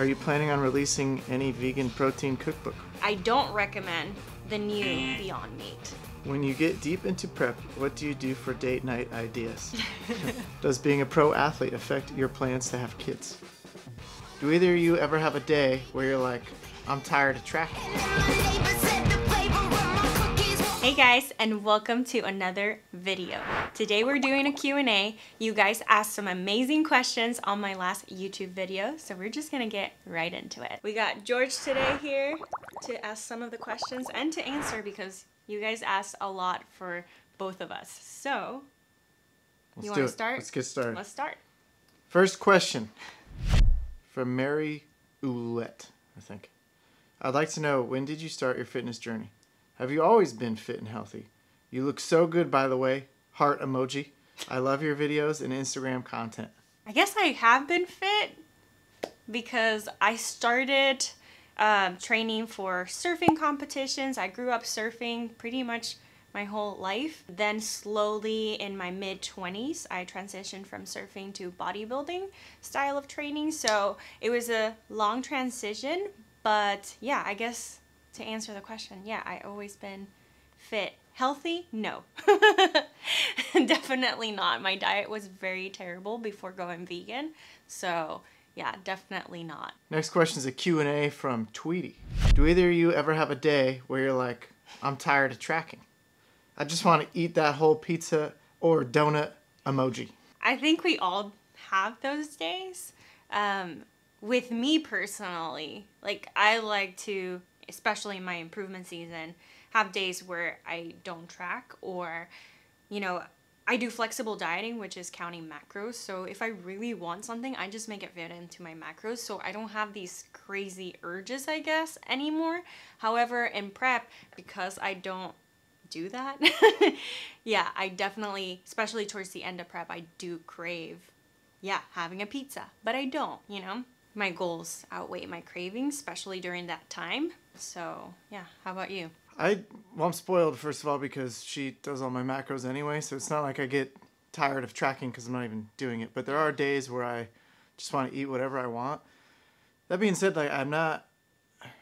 Are you planning on releasing any vegan protein cookbook? I don't recommend the new Beyond Meat. When you get deep into prep, what do you do for date night ideas? Does being a pro athlete affect your plans to have kids? Do either of you ever have a day where you're like, I'm tired of tracking? Hey guys, and welcome to another video. Today we're doing a Q&A. You guys asked some amazing questions on my last YouTube video, so we're just gonna get right into it. We got George today here to ask some of the questions and to answer because you guys asked a lot for both of us. So, you want to start? Let's get started. Let's start. First question from Mary Oulette, I think. I'd like to know, when did you start your fitness journey? Have you always been fit and healthy? You look so good, by the way. Heart emoji. I love your videos and Instagram content. I guess I have been fit because I started training for surfing competitions. I grew up surfing pretty much my whole life. Then slowly in my mid-20s, I transitioned from surfing to bodybuilding style of training. So it was a long transition, but yeah, I guess to answer the question, yeah, I always been fit. Healthy? No. Definitely not. My diet was very terrible before going vegan. So yeah, definitely not. Next question is a Q&A from Tweety. Do either of you ever have a day where you're like, I'm tired of tracking? I just want to eat that whole pizza or donut emoji. I think we all have those days. With me personally, like I like to, especially in my improvement season, have days where I don't track, or, you know, I do flexible dieting, which is counting macros. So if I really want something, I just make it fit into my macros. So I don't have these crazy urges, I guess, anymore. However, in prep, because I don't do that, yeah, I definitely, especially towards the end of prep, I do crave, yeah, having a pizza, but I don't, you know. My goals outweigh my cravings, especially during that time. So yeah, how about you? I'm spoiled, first of all, because she does all my macros anyway, so it's not like I get tired of tracking because I'm not even doing it. But there are days where I just want to eat whatever I want. That being said, like, I'm not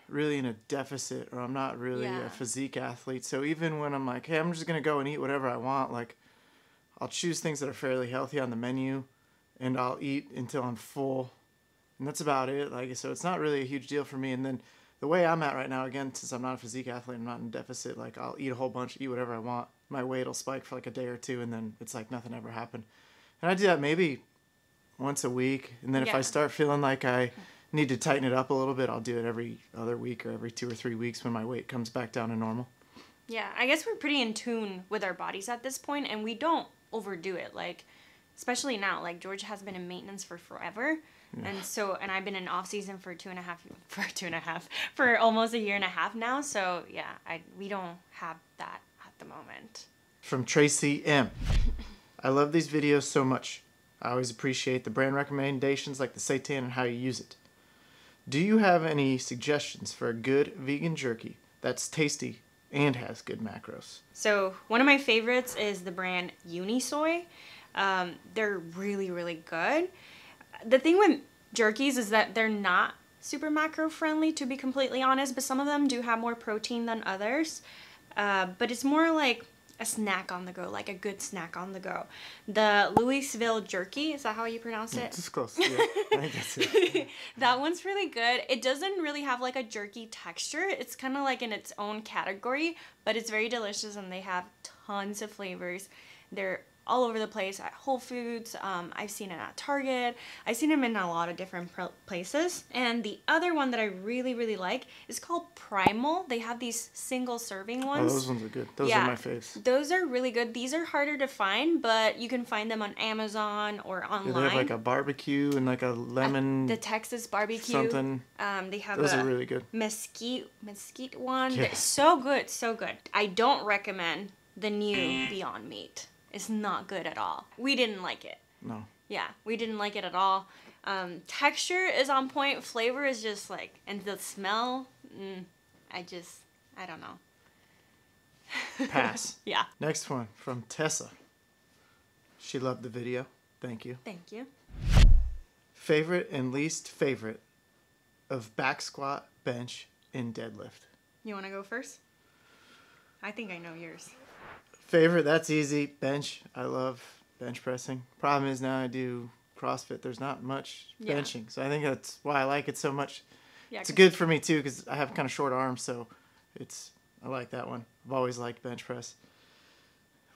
really in a deficit, or I'm not really a physique athlete. So even when I'm like, hey, I'm just going to go and eat whatever I want, like, I'll choose things that are fairly healthy on the menu, and I'll eat until I'm full. And that's about it. Like, so it's not really a huge deal for me. And then the way I'm at right now, again, since I'm not a physique athlete, I'm not in deficit, like, I'll eat a whole bunch, eat whatever I want. My weight will spike for like a day or two, and then it's like nothing ever happened. And I do that maybe once a week. And then if I start feeling like I need to tighten it up a little bit, I'll do it every other week or every 2 or 3 weeks when my weight comes back down to normal. Yeah, I guess we're pretty in tune with our bodies at this point, and we don't overdo it. Like, especially now, like George has been in maintenance for forever. Yeah. And I've been in off season for almost a year and a half now. So yeah, we don't have that at the moment. From Tracy M. I love these videos so much. I always appreciate the brand recommendations like the seitan and how you use it. Do you have any suggestions for a good vegan jerky that's tasty and has good macros? So one of my favorites is the brand Unisoy. They're really, really good. The thing with jerkies is that they're not super macro friendly, to be completely honest, but some of them do have more protein than others. But it's more like a snack on the go, like a good snack on the go. The Louisville jerky, is that how you pronounce it? It's close, yeah. I think that's it. That one's really good. It doesn't really have like a jerky texture. It's kind of like in its own category, but it's very delicious, and they have tons of flavors. They're all over the place at Whole Foods. I've seen it at Target. I've seen them in a lot of different places. And the other one that I really, really like is called Primal. They have these single serving ones. Oh, those ones are good. Those are my faves. Those are really good. These are harder to find, but you can find them on Amazon or online. Yeah, they have like a barbecue and like a lemon. The Texas barbecue. Something. They have those are really good. Mesquite one. Yeah. So good, so good. I don't recommend the new Beyond Meat. It's not good at all. We didn't like it. No. Yeah, we didn't like it at all. Texture is on point. Flavor is just like, and the smell, I don't know. Pass. Yeah. Next one from Tessa. She loved the video. Thank you. Thank you. Favorite and least favorite of back squat, bench, and deadlift? You want to go first? I think I know yours. Favorite, that's easy. Bench. I love bench pressing. Problem is now I do CrossFit. There's not much benching. So I think that's why I like it so much. Yeah, it's good for me too because I have kind of short arms. So I like that one. I've always liked bench press.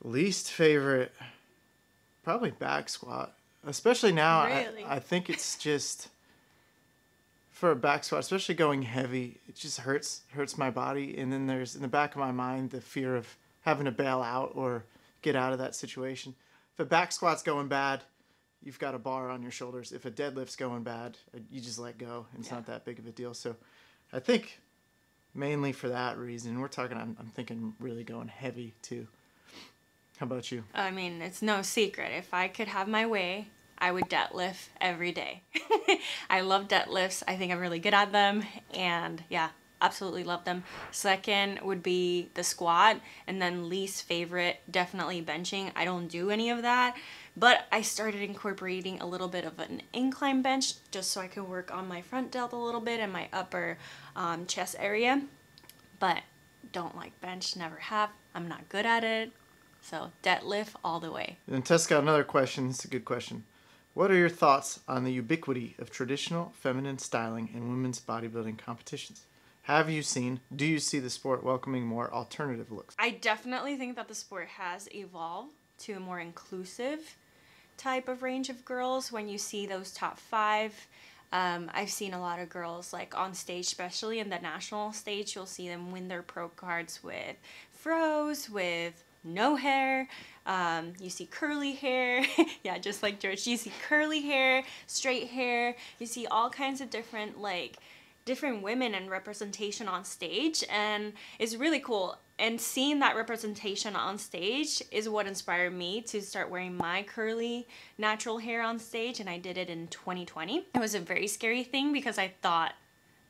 Least favorite, probably back squat. Especially now, really? I think it's just, for a back squat, especially going heavy, it just hurts my body. And then there's, in the back of my mind, the fear of having to bail out or get out of that situation. If a back squat's going bad, you've got a bar on your shoulders. If a deadlift's going bad, you just let go. It's not that big of a deal. So I think mainly for that reason, I'm thinking really going heavy too. How about you? I mean, it's no secret. If I could have my way, I would deadlift every day. I love deadlifts. I think I'm really good at them. And yeah, absolutely love them. Second would be the squat. And then least favorite, definitely benching. I don't do any of that. But I started incorporating a little bit of an incline bench just so I can work on my front delt a little bit and my upper chest area. But don't like bench, never have. I'm not good at it. So deadlift all the way. And Tess got another question. It's a good question. What are your thoughts on the ubiquity of traditional feminine styling in women's bodybuilding competitions? Do you see the sport welcoming more alternative looks? I definitely think that the sport has evolved to a more inclusive type of range of girls. When you see those top 5, I've seen a lot of girls like on stage, especially in the national stage, you'll see them win their pro cards with fros, with no hair. You see curly hair. Yeah, just like George. You see curly hair, straight hair. You see all kinds of different women and representation on stage, and it's really cool. And seeing that representation on stage is what inspired me to start wearing my curly natural hair on stage, and I did it in 2020. It was a very scary thing because I thought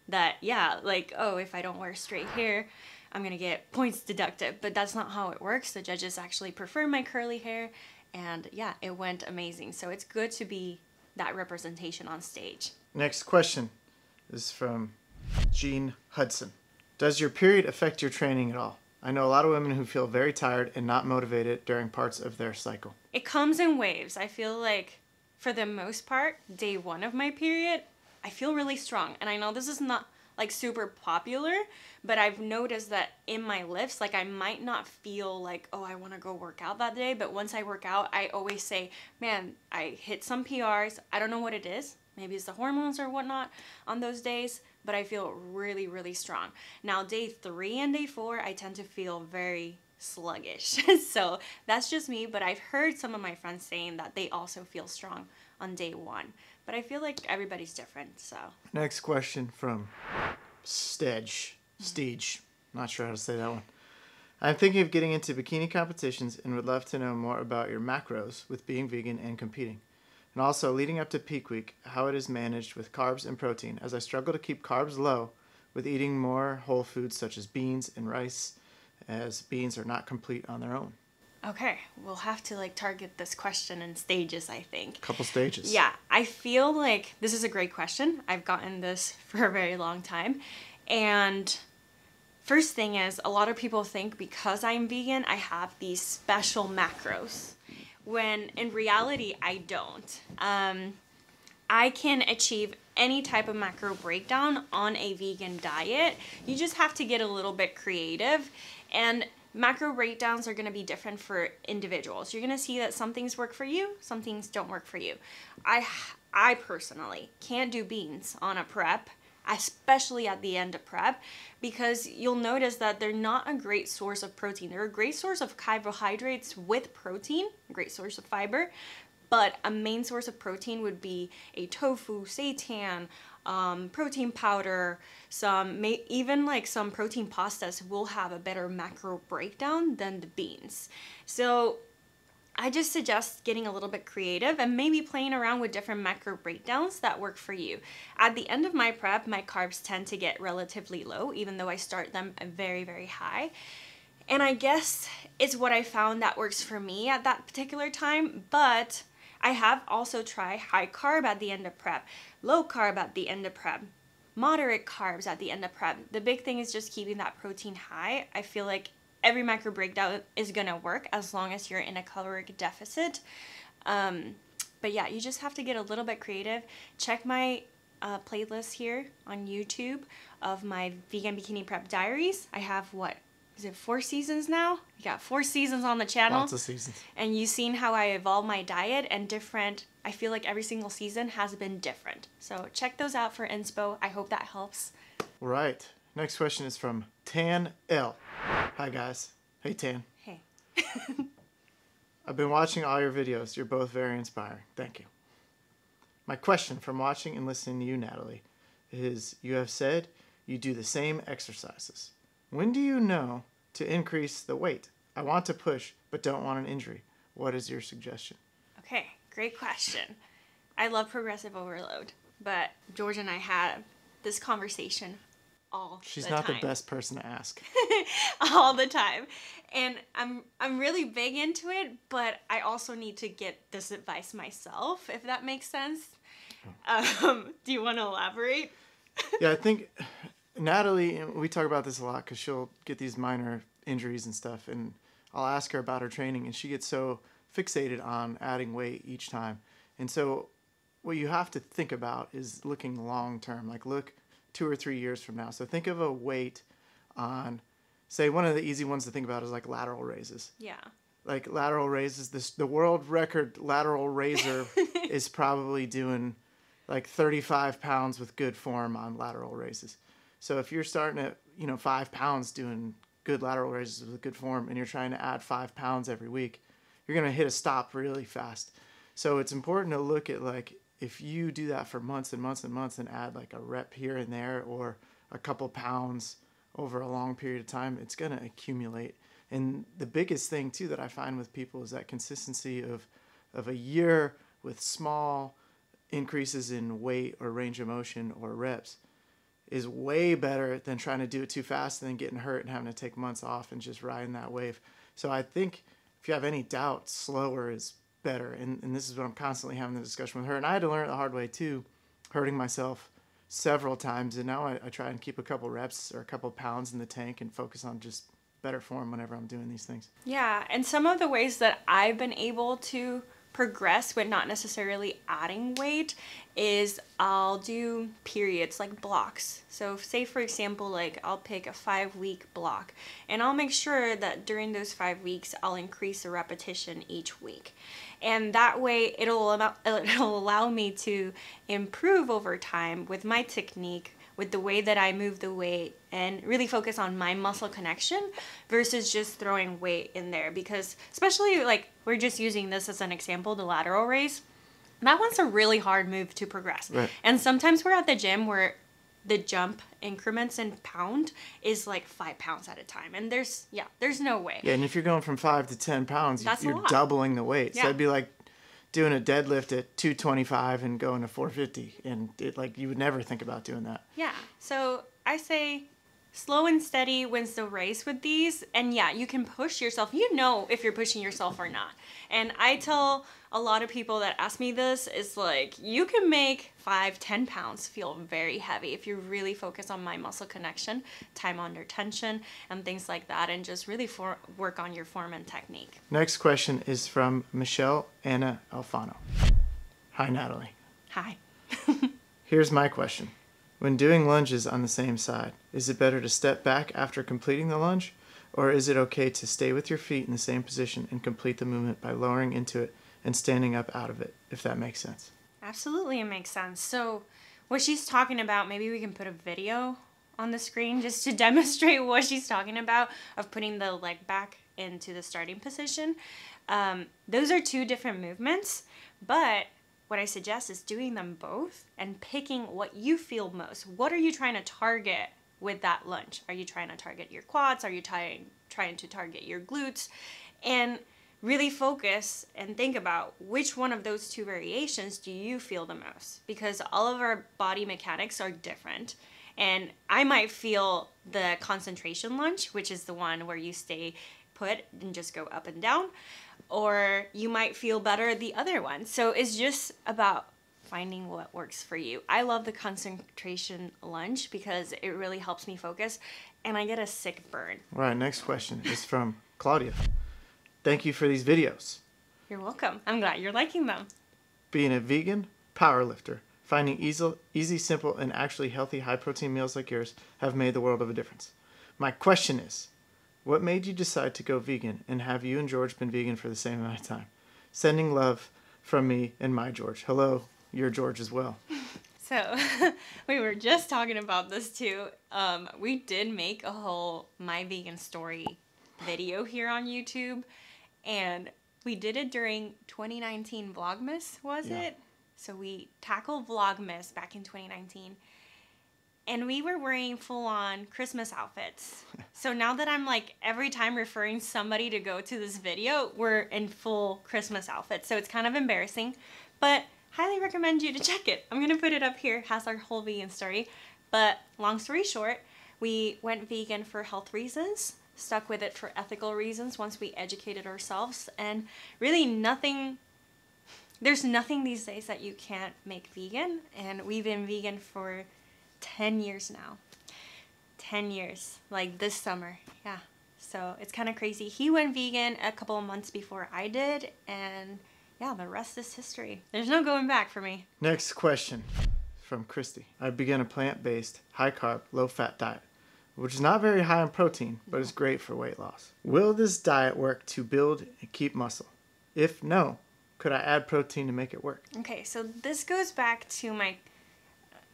that, if I don't wear straight hair, I'm going to get points deducted, but that's not how it works. The judges actually prefer my curly hair, and yeah, it went amazing. So it's good to be that representation on stage. Next question is from Jean Hudson. Does your period affect your training at all? I know a lot of women who feel very tired and not motivated during parts of their cycle. It comes in waves. I feel like for the most part, day 1 of my period, I feel really strong. And I know this is not super popular, but I've noticed that in my lifts, I might not feel like, oh, I want to go work out that day, but once I work out, I always say, man, I hit some PRs. I don't know what it is. Maybe it's the hormones or whatnot on those days, but I feel really, really strong. Now, day 3 and day 4, I tend to feel very sluggish. So that's just me, but I've heard some of my friends saying that they also feel strong on day 1. But I feel like everybody's different, so. Next question from Stege. Not sure how to say that one. I'm thinking of getting into bikini competitions and would love to know more about your macros with being vegan and competing. And also, leading up to peak week, how it is managed with carbs and protein, as I struggle to keep carbs low with eating more whole foods such as beans and rice, as beans are not complete on their own. Okay, we'll have to target this question in stages, I think. Couple stages. Yeah, I feel like this is a great question. I've gotten this for a very long time. And first thing is, a lot of people think because I'm vegan, I have these special macros, when in reality, I don't. I can achieve any type of macro breakdown on a vegan diet. You just have to get a little bit creative, and macro breakdowns are going to be different for individuals. You're going to see that some things work for you, some things don't work for you. I personally can't do beans on a prep, especially at the end of prep, because you'll notice that they're not a great source of protein. They're a great source of carbohydrates with protein, a great source of fiber, but a main source of protein would be a tofu, seitan, protein powder, even some protein pastas will have a better macro breakdown than the beans. So I just suggest getting a little bit creative and maybe playing around with different macro breakdowns that work for you. At the end of my prep, my carbs tend to get relatively low, even though I start them very, very high. And I guess it's what I found that works for me at that particular time, but I have also tried high carb at the end of prep, low carb at the end of prep. moderate carbs at the end of prep. The big thing is just keeping that protein high. I feel like every macro breakdown is gonna work as long as you're in a caloric deficit. But yeah, you just have to get a little bit creative. Check my playlist here on YouTube of my vegan bikini prep diaries. I have what is it, 4 seasons now? We got 4 seasons on the channel. Lots of seasons. And you've seen how I evolve my diet, and different, I feel like every single season has been different. So check those out for inspo. I hope that helps. All right. Next question is from Tan L. Hi guys. Hey Tan. Hey. I've been watching all your videos. You're both very inspiring. Thank you. My question from watching and listening to you, Natalie, is you have said you do the same exercises. When do you know to increase the weight? I want to push, but don't want an injury. What is your suggestion? Okay, great question. I love progressive overload, but George and I had this conversation all She's the not time. the best person to ask. All the time. And I'm really big into it, but I also need to get this advice myself, if that makes sense. Do you want to elaborate? Yeah, I think Natalie, we talk about this a lot because she'll get these minor injuries and stuff, and I'll ask her about her training, and she gets so fixated on adding weight each time. And so what you have to think about is looking long term, like look 2 or 3 years from now. So think of a weight on, say, one of the easy ones to think about is like lateral raises. Yeah. Like lateral raises, the world record lateral raiser is probably doing like 35 pounds with good form on lateral raises. So if you're starting at 5 pounds doing good lateral raises with good form, and you're trying to add 5 pounds every week, you're gonna hit a stop really fast. So it's important to look at, like, if you do that for months and months and months and add like a rep here and there or a couple pounds over a long period of time, it's gonna accumulate. And the biggest thing too that I find with people is that consistency of a year with small increases in weight or range of motion or reps is way better than trying to do it too fast and then getting hurt and having to take months off and just riding that wave. So I think if you have any doubt, slower is better. And this is what I'm constantly having the discussion with her. And I had to learn it the hard way too, hurting myself several times. And now I try and keep a couple reps or a couple pounds in the tank and focus on just better form whenever I'm doing these things. Yeah, and some of the ways that I've been able to progress with not necessarily adding weight is I'll do periods, like blocks. So say for example, like I'll pick a 5-week block, and I'll make sure that during those 5 weeks I'll increase the repetition each week. And that way it'll allow me to improve over time with my technique, with the way that I move the weight, and really focus on my muscle connection versus just throwing weight in there. Because especially, like, we're just using this as an example, the lateral raise, that one's a really hard move to progress. Right. And sometimes we're at the gym where the jump increments in pound is like 5 pounds at a time, and there's no way. Yeah, and if you're going from 5 to 10 pounds, That's a you're lot. doubling the weight. Yeah. So it'd be like doing a deadlift at 225 and going to 450, and you would never think about doing that. Yeah, so I say slow and steady wins the race with these. And yeah, you can push yourself. You know if you're pushing yourself or not. And I tell a lot of people that ask me this, is like, you can make 5-10 pounds feel very heavy if you really focus on my muscle connection, time under tension, and things like that, and just really work on your form and technique. Next question is from Michelle Anna Alfano. Hi, Natalie. Hi. Here's my question. When doing lunges on the same side, is it better to step back after completing the lunge, or is it okay to stay with your feet in the same position and complete the movement by lowering into it and standing up out of it, if that makes sense? Absolutely, it makes sense. So what she's talking about, maybe we can put a video on the screen just to demonstrate what she's talking about, of putting the leg back into the starting position. Those are 2 different movements, but what I suggest is doing them both and picking what you feel most. What are you trying to target with that lunge? Are you trying to target your quads? Are you trying to target your glutes? And really focus and think about which one of those 2 variations do you feel the most, because all of our body mechanics are different. And I might feel the concentration lunge, which is the one where you stay put and just go up and down, or you might feel better the other one. So it's just about finding what works for you. I love the concentration lunch because it really helps me focus and I get a sick burn. All right, next question is from Claudia. Thank you for these videos. You're welcome. I'm glad you're liking them. Being a vegan powerlifter, finding easy, simple, and actually healthy high-protein meals like yours have made the world of a difference. My question is, what made you decide to go vegan, and have you and George been vegan for the same amount of time? Sending love from me and my George. Hello, your George as well. So, we were just talking about this too. We did make a whole My Vegan Story video here on YouTube, and we did it during 2019 Vlogmas, was it? So we tackled Vlogmas back in 2019, and we were wearing full-on Christmas outfits. So now that I'm like, every time referring somebody to go to this video, we're in full Christmas outfits. So it's kind of embarrassing, but highly recommend you to check it. I'm gonna put it up here. It has our whole vegan story. But long story short, we went vegan for health reasons, stuck with it for ethical reasons once we educated ourselves, and really there's nothing these days that you can't make vegan, and we've been vegan for 10 years now. 10 years, like this summer, yeah. So it's kind of crazy. He went vegan a couple of months before I did, and yeah, the rest is history. There's no going back for me. Next question from Christy. I began a plant-based, high-carb, low-fat diet, which is not very high in protein, but is great for weight loss. Will this diet work to build and keep muscle? If no, could I add protein to make it work? Okay, so this goes back to my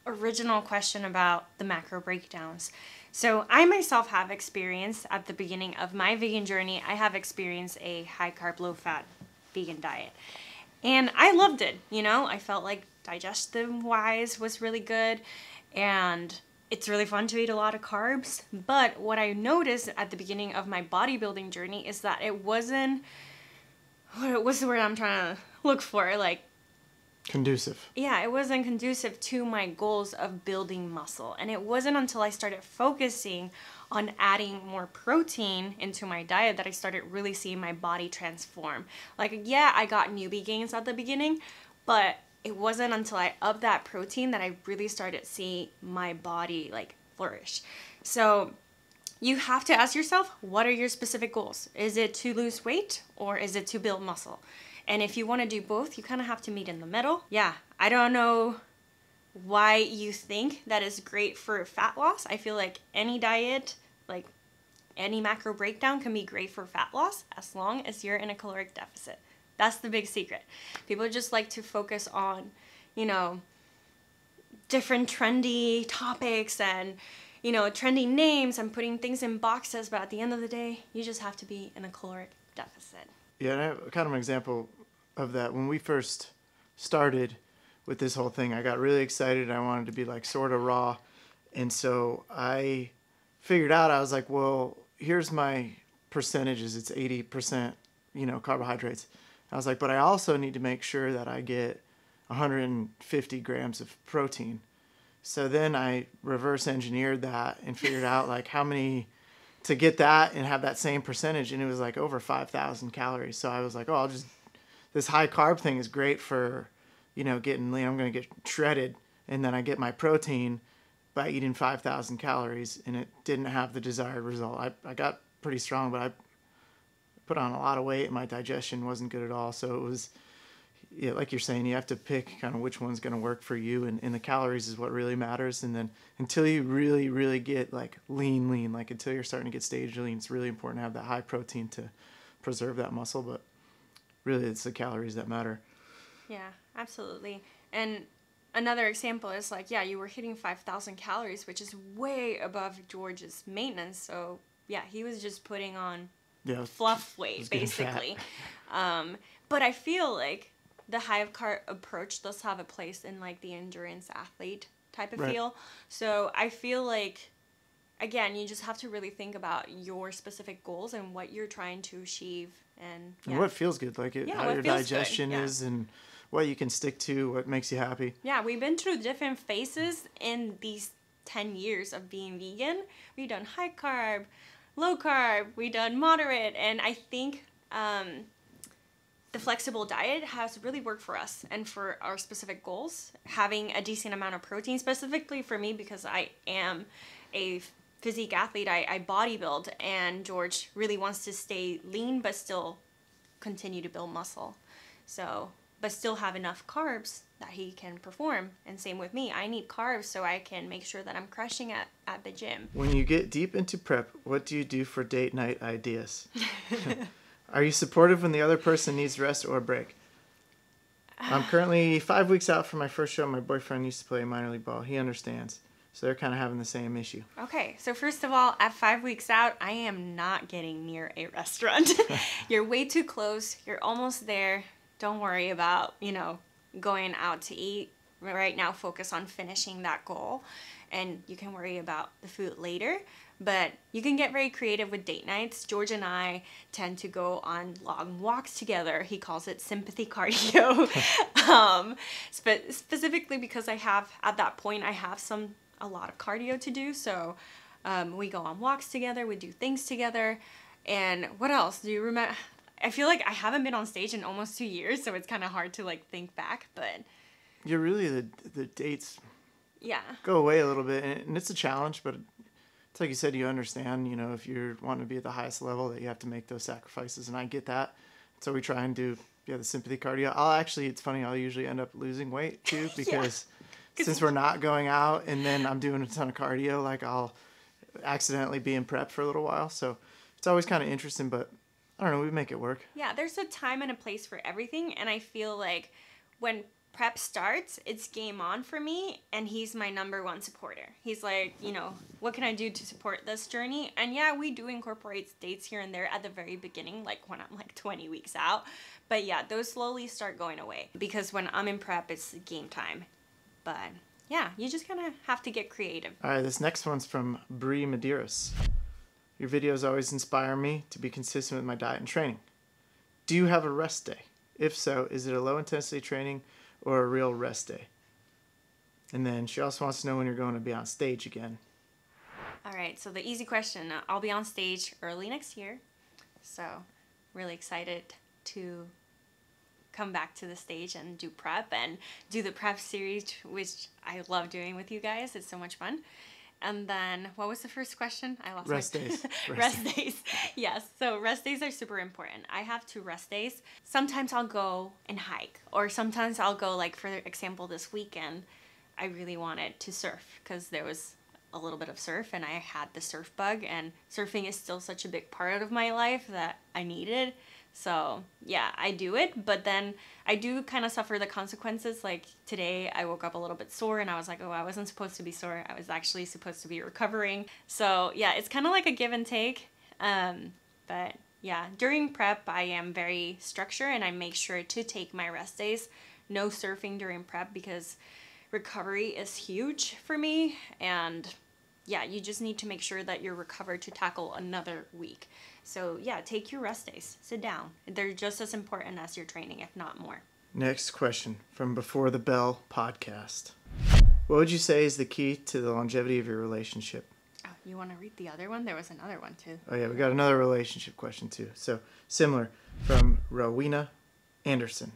original question about the macro breakdowns. So I myself have experienced at the beginning of my vegan journey, I have experienced a high-carb, low-fat vegan diet. And I loved it, you know? I felt like digestive-wise was really good, and it's really fun to eat a lot of carbs. But what I noticed at the beginning of my bodybuilding journey is that it wasn't, what's the word I'm trying to look for? Like, conducive. Yeah, it wasn't conducive to my goals of building muscle. And it wasn't until I started focusing on adding more protein into my diet that I started really seeing my body transform. Like, yeah, I got newbie gains at the beginning, but it wasn't until I upped that protein that I really started seeing my body like flourish. So you have to ask yourself, what are your specific goals? Is it to lose weight or is it to build muscle? And if you want to do both, you kind of have to meet in the middle. Yeah, I don't know why you think that is great for fat loss. I feel like any diet, like any macro breakdown can be great for fat loss as long as you're in a caloric deficit. That's the big secret. People just like to focus on, you know, different trendy topics and, you know, trendy names and putting things in boxes. But at the end of the day, you just have to be in a caloric deficit. Yeah, and I have kind of an example of that. When we first started with this whole thing, I got really excited. I wanted to be like sort of raw. And so I figured out, I was like, well, here's my percentages. It's 80%, you know, carbohydrates. I was like, but I also need to make sure that I get 150 grams of protein. So then I reverse engineered that and figured out like how many to get that and have that same percentage. And it was like over 5,000 calories. So I was like, oh, this high carb thing is great for, you know, getting lean. I'm going to get shredded. And then I get my protein by eating 5,000 calories. And it didn't have the desired result. I got pretty strong, but I put on a lot of weight and my digestion wasn't good at all. So it was, yeah, like you're saying, you have to pick kind of which one's going to work for you, and the calories is what really matters. And then until you really, really get like lean, like until you're starting to get stage lean, it's really important to have that high protein to preserve that muscle. But really, it's the calories that matter. Yeah, absolutely. And another example is like, yeah, you were hitting 5,000 calories, which is way above George's maintenance. So yeah, he was just putting on fluff weight, basically. But I feel like the high carb approach does have a place in like the endurance athlete type of feel. So I feel like, again, you just have to really think about your specific goals and what you're trying to achieve. And what feels good, like how your digestion is and what you can stick to, what makes you happy. Yeah, we've been through different phases in these 10 years of being vegan. We've done high carb, low carb, we've done moderate, and I think the flexible diet has really worked for us and for our specific goals. Having a decent amount of protein, specifically for me, because I am a physique athlete, I bodybuild, and George really wants to stay lean but still continue to build muscle. So, but still have enough carbs that he can perform. And same with me. I need carbs so I can make sure that I'm crushing at the gym. When you get deep into prep, what do you do for date night ideas? Are you supportive when the other person needs rest or a break? I'm currently 5 weeks out from my first show. My boyfriend used to play minor league ball. He understands. So they're kind of having the same issue. Okay, so first of all, at 5 weeks out, I am not getting near a restaurant. You're way too close. You're almost there. Don't worry about, going out to eat. Right now, focus on finishing that goal. And you can worry about the food later. But you can get very creative with date nights. George and I tend to go on long walks together. He calls it sympathy cardio. Specifically because at that point, I have a lot of cardio to do. So we go on walks together. We do things together. And what else? Do you remember? I feel like I haven't been on stage in almost 2 years, so it's kind of hard to think back. But you're really the dates. Yeah. Go away a little bit, and it's a challenge, but it's like you said, you understand, if you're wanting to be at the highest level, that you have to make those sacrifices, and I get that. So we try and do the sympathy cardio. It's funny, I'll usually end up losing weight too, because since we're not going out and then I'm doing a ton of cardio, I'll accidentally be in prep for a little while. So it's always kind of interesting, but I don't know, we make it work. Yeah, there's a time and a place for everything, and I feel like when prep starts, it's game on for me, and he's my number one supporter. He's like, what can I do to support this journey? And yeah, we do incorporate dates here and there at the very beginning, when I'm 20 weeks out. But yeah, those slowly start going away, because when I'm in prep, it's game time. But yeah, you just kind of have to get creative. All right, this next one's from Bree Medeiros. Your videos always inspire me to be consistent with my diet and training. Do you have a rest day? If so, is it a low intensity training or a real rest day? And then she also wants to know when you're going to be on stage again. All right, so the easy question. I'll be on stage early next year. So really excited to come back to the stage and do prep and do the prep series, which I love doing with you guys. It's so much fun. And then, what was the first question? I lost rest days. Rest days. Yes. So rest days are super important. I have 2 rest days. Sometimes I'll go and hike, or sometimes I'll go, for example, this weekend, I really wanted to surf because there was a little bit of surf and I had the surf bug, and surfing is still such a big part of my life that I needed. So yeah, I do it, but then I do kind of suffer the consequences. Today I woke up a little bit sore and I was like, oh, I wasn't supposed to be sore. I was actually supposed to be recovering. So yeah, it's kind of like a give and take. But yeah, during prep, I am very structured and I make sure to take my rest days. No surfing during prep because recovery is huge for me. And yeah, you just need to make sure that you're recovered to tackle another week. So yeah, take your rest days. Sit down. They're just as important as your training, if not more. Next question from Before the Bell podcast. What would you say is the key to the longevity of your relationship? Oh, you want to read the other one? There was another one too. Oh yeah, we got another relationship question too. So similar, from Rowena Anderson.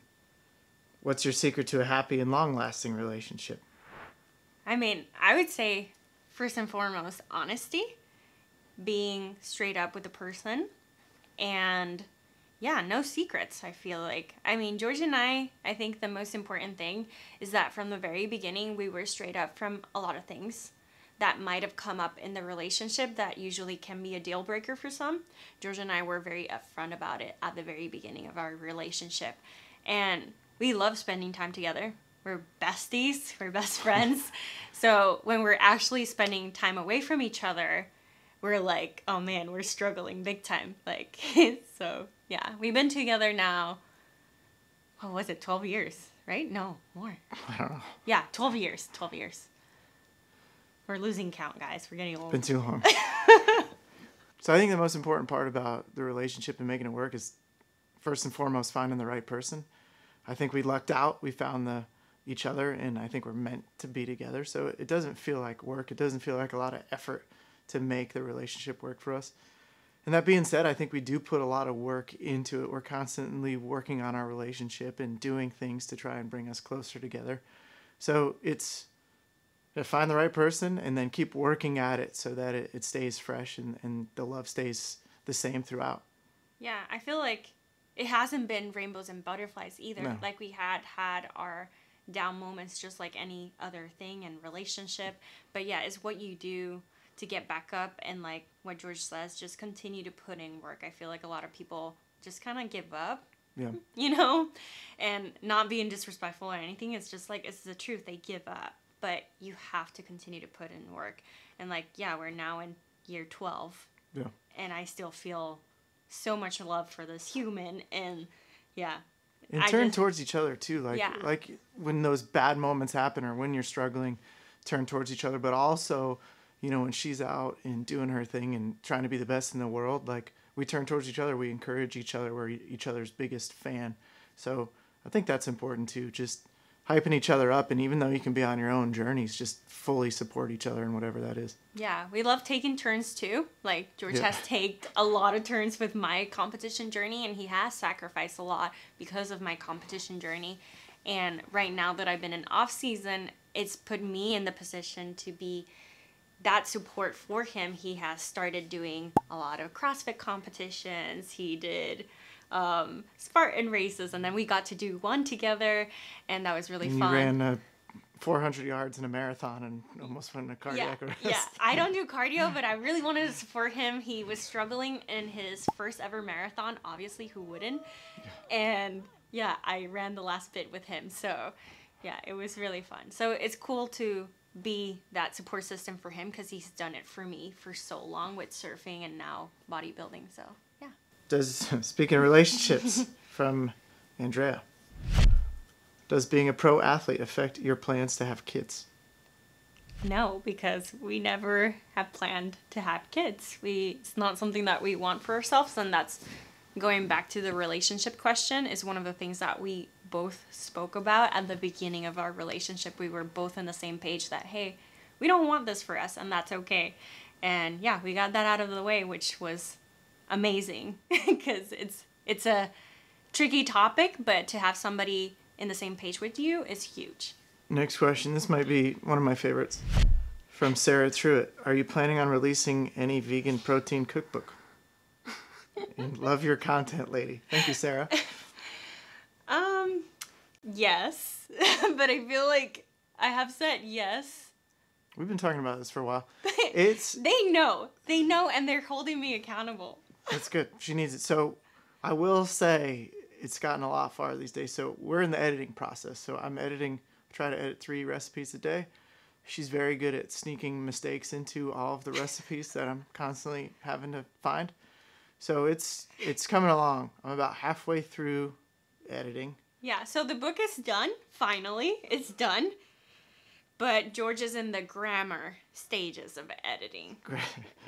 What's your secret to a happy and long-lasting relationship? I would say first and foremost, honesty. Being straight up with the person, and yeah, no secrets. I feel like, George and I think the most important thing is that from the very beginning, we were straight up from a lot of things that might have come up in the relationship that usually can be a deal breaker for some. George and I were very upfront about it at the very beginning of our relationship, and we love spending time together. We're besties, we're best friends. So when we're actually spending time away from each other, we're like, oh man, we're struggling big time. So yeah, we've been together now, what was it, 12 years, right? No, more. I don't know. Yeah, 12 years. We're losing count, guys. We're getting old. Been too long. So I think the most important part about the relationship and making it work is first and foremost finding the right person. I think we lucked out. We found each other, and I think we're meant to be together. So it doesn't feel like work. It doesn't feel like a lot of effort to make the relationship work for us. And that being said, I think we do put a lot of work into it. We're constantly working on our relationship and doing things to try and bring us closer together. So it's to find the right person and then keep working at it so that it stays fresh and the love stays the same throughout. Yeah, I feel like it hasn't been rainbows and butterflies either. No. Like we had our down moments just like any other thing in relationship. But yeah, it's what you do to get back up, and like what George says, just continue to put in work. I feel like a lot of people just kind of give up. Yeah. You know, and not being disrespectful or anything. It's just like, it's the truth. They give up, but you have to continue to put in work. And like, yeah, we're now in year 12. Yeah. And I still feel so much love for this human. And yeah. And turn towards each other too. Like when those bad moments happen or when you're struggling, turn towards each other. But also, you know, when she's out and doing her thing and trying to be the best in the world, like, we turn towards each other, we encourage each other, we're each other's biggest fan. So I think that's important too, just hyping each other up. And even though you can be on your own journeys, just fully support each other in whatever that is. Yeah, we love taking turns too. Like George has taken a lot of turns with my competition journey, and he has sacrificed a lot because of my competition journey. And right now that I've been in off season, it's put me in the position to be that support for him. He has started doing a lot of CrossFit competitions. He did Spartan races, and then we got to do one together, and that was really fun. You ran 400 yards in a marathon and almost went in a cardiac arrest. Yeah, I don't do cardio, but I really wanted to support him. He was struggling in his first ever marathon. Obviously, who wouldn't? Yeah. And yeah, I ran the last bit with him. So yeah, it was really fun. So it's cool to be that support system for him because he's done it for me for so long with surfing and now bodybuilding. So yeah. Speaking of relationships, from Andrea, does being a pro athlete affect your plans to have kids? No, because we never have planned to have kids. It's not something that we want for ourselves, and that's going back to the relationship question, is one of the things that we both spoke about at the beginning of our relationship. We were both on the same page that, hey, we don't want this for us, and that's okay. And yeah, we got that out of the way, which was amazing because it's a tricky topic, but to have somebody in the same page with you is huge. Next question. This might be one of my favorites. From Sarah Truitt. Are you planning on releasing any vegan protein cookbook? And love your content, lady. Thank you, Sarah. Yes, but I feel like I have said yes. We've been talking about this for a while. They know, and they're holding me accountable. That's good. She needs it. So I will say it's gotten a lot farther these days. So we're in the editing process. So I'm try to edit 3 recipes a day. She's very good at sneaking mistakes into all of the recipes that I'm constantly having to find. So it's coming along. I'm about halfway through editing. Yeah, so the book is done. Finally, it's done. But George is in the grammar stages of editing,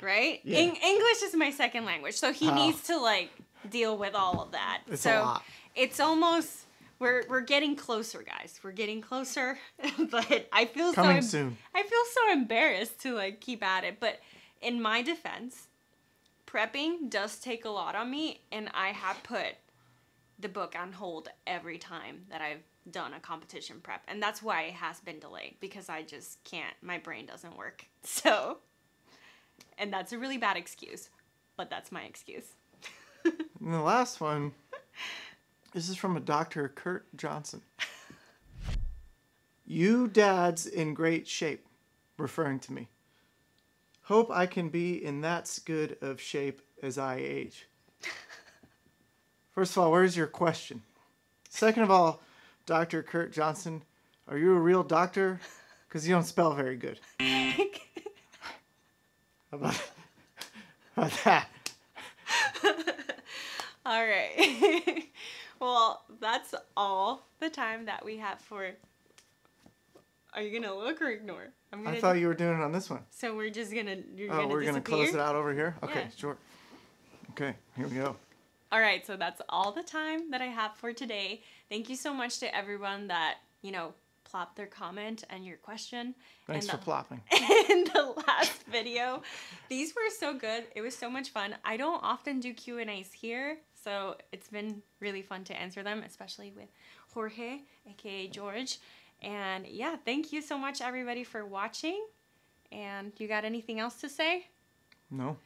right? Yeah. English is my second language, so he needs to like deal with all of that. It's a lot. It's almost we're getting closer, guys. We're getting closer, but I feel soon. I feel so embarrassed to like keep at it. But in my defense, prepping does take a lot on me, and I have put the book on hold every time that I've done a competition prep, and that's why it has been delayed, because I just can't, my brain doesn't work. So, and that's a really bad excuse, but that's my excuse. And the last one, this is from a Dr. Kurt Johnson. You dads in great shape, referring to me. Hope I can be in that good of shape as I age. First of all, where's your question? Second of all, Dr. Kurt Johnson, are you a real doctor? Because you don't spell very good. How about that? All right. Well, that's all the time that we have for... Are you going to look or ignore? I thought you were doing it on this one. So we're just going to... we're going to close it out over here? Okay, Yeah. sure. Okay, here we go. All right, so that's all the time that I have for today. Thank you so much to everyone that, plopped their comment and your question. Thanks for plopping. In the last video. These were so good. It was so much fun. I don't often do Q&As here, so it's been really fun to answer them, especially with Jorge, aka George. And yeah, thank you so much everybody for watching. And you got anything else to say? No.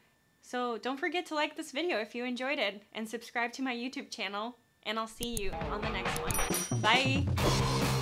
So don't forget to like this video if you enjoyed it and subscribe to my YouTube channel, and I'll see you on the next one. Bye!